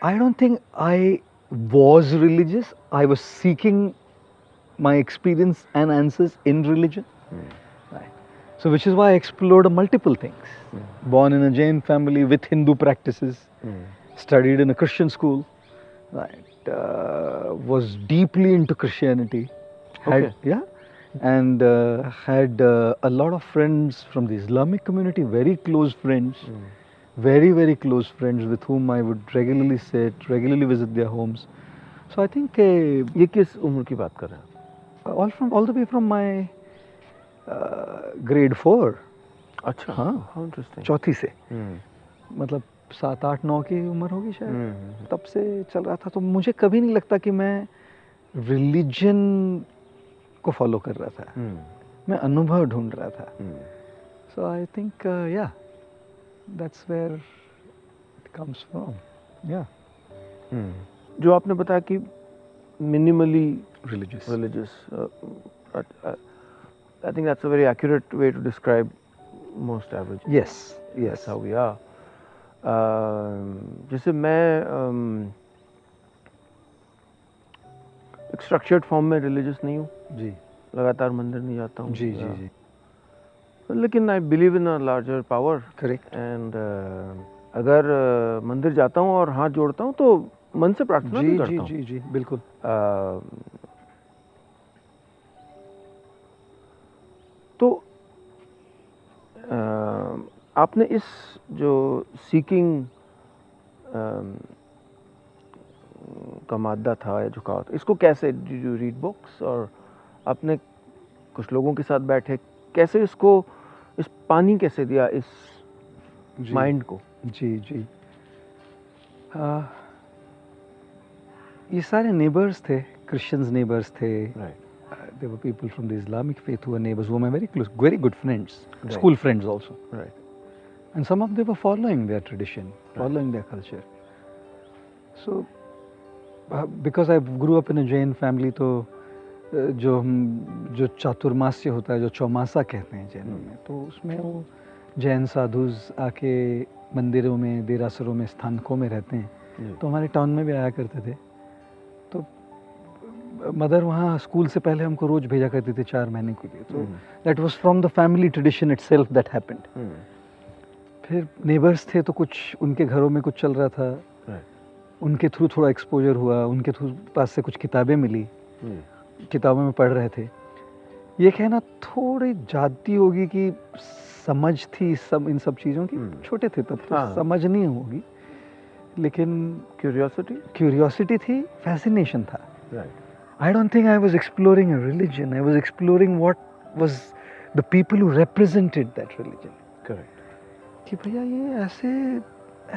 I don't think I was religious. I was seeking my experience and answers in religion. Right. So, which is why I explored multiple things. Born in a Jain family with Hindu practices, studied in a Christian school, right. Was deeply into Christianity. Okay. Yeah, and had a lot of friends from the Islamic community, very close friends, very close friends with whom I would regularly sit, regularly visit their homes. So I think ये किस उम्र की बात कर रहे हैं? all the way from my grade 4. अच्छा, हाँ, how interesting. चौथी से, मतलब 7, 8, 9 की उम्र होगी शायद, तब से चल रहा था. तो मुझे कभी नहीं लगता कि मैं रिलीजन को फॉलो कर रहा था. मैं अनुभव ढूंढ रहा था. So I think yeah that's where it comes from. या जो आपने बताया कि minimally religious. I think that's a very accurate way to describe most average. Yes That's yes. how we are. जैसे मैं एक स्ट्रक्चर्ड फॉर्म में रिलीजियस नहीं हूँ, जी लगातार मंदिर नहीं जाता हूँ. जी जी जी. लेकिन I believe in a larger power. Correct. And अगर मंदिर जाता हूँ और हाथ जोड़ता हूँ तो मन से प्रार्थना भी जी करता जी हूँ. जी जी बिल्कुल. तो आपने इस जो सीकिंग का मादा था या झुकाव था, इसको कैसे यू रीड बुक्स और आपने कुछ लोगों के साथ बैठे कैसे इसको इस पानी कैसे दिया इस जी माइंड को? जी जी. ये सारे नेबर्स थे, क्रिश्चियंस नेबर्स थे. There were people from the Islamic faith who were neighbors, who were my very close, very good friends, Right. school friends also. Right. And some of them were following their tradition, following their culture. So, because I grew up in a Jain family, तो जो चातुर्मास्य होता है, जो चौमासा कहते हैं जैनों में, तो उसमें वो जैन साधुज आके मंदिरों में, देरासरों में, स्थानकों में रहते हैं. तो हमारे टाउन में भी आया करते थे. तो मदर वहाँ स्कूल से पहले हमको रोज भेजा करती थी 4 महीने के लिए. तो that was from the family tradition itself that happened. फिर नेबर्स थे तो कुछ उनके घरों में कुछ चल रहा था. उनके थ्रू थोड़ा एक्सपोजर हुआ, उनके थ्रू पास से कुछ किताबें मिली, किताबों में पढ़ रहे थे. ये कहना थोड़ी जाती होगी कि समझ थी सब इन सब चीज़ों की. छोटे थे तब तो समझ नहीं होगी, लेकिन क्यूरियोसिटी थी, फैसिनेशन था. I don't think I was exploring a religion. I was exploring what was the people who represented that religion. Correct. कि भैया ये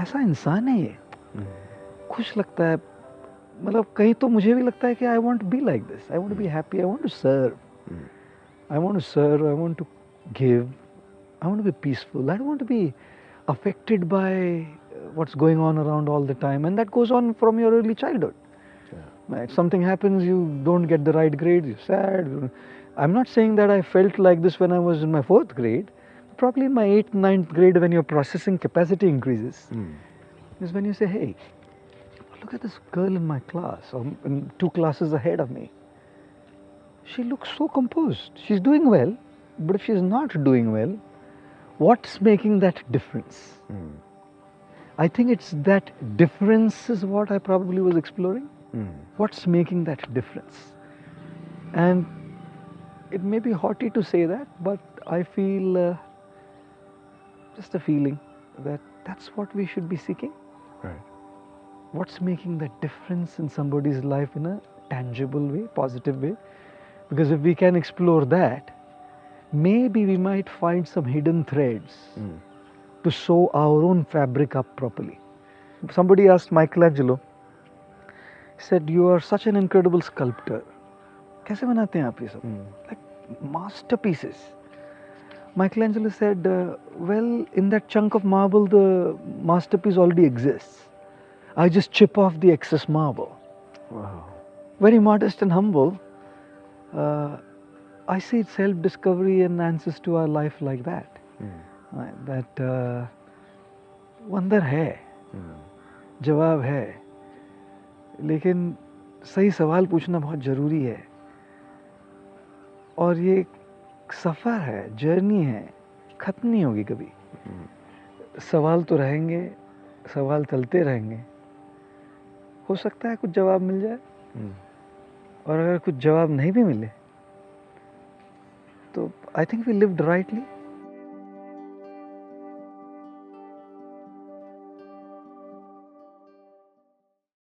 ऐसा इंसान है ये. खुश लगता है. मतलब कहीं तो मुझे भी लगता है कि I want to be like this. I want to be happy. I want to serve. I want to serve. I want to give. I want to be peaceful. I don't want to be affected by what's going on around all the time. And that goes on from your early childhood. Right. Something happens, you don't get the right grade, you're sad. I'm not saying that I felt like this when I was in my 4th grade. Probably in my 8th, 9th grade, when your processing capacity increases, is when you say, hey, look at this girl in my class, or in 2 classes ahead of me. She looks so composed. She's doing well, but if she's not doing well, what's making that difference? I think it's that difference is what I probably was exploring. What's making that difference? And it may be haughty to say that, but I feel just a feeling that that's what we should be seeking. Right. What's making that difference in somebody's life in a tangible way, positive way? Because if we can explore that, maybe we might find some hidden threads to sew our own fabric up properly. Somebody asked Michelangelo, said, you are such an incredible sculptor. कैसे बनाते हैं आप ये सब? Like masterpieces. Michelangelo said, well, in that chunk of marble, the masterpiece already exists. I just chip off the excess marble. Wow. Very modest and humble. I see self-discovery and answers to our life like that. That वो अंदर है, जवाब है. लेकिन सही सवाल पूछना बहुत ज़रूरी है। और ये एक सफ़र है, जर्नी है, ख़त्म नहीं होगी कभी। सवाल तो रहेंगे, सवाल चलते रहेंगे। हो सकता है कुछ जवाब मिल जाए, और अगर कुछ जवाब नहीं भी मिले तो I think we lived rightly.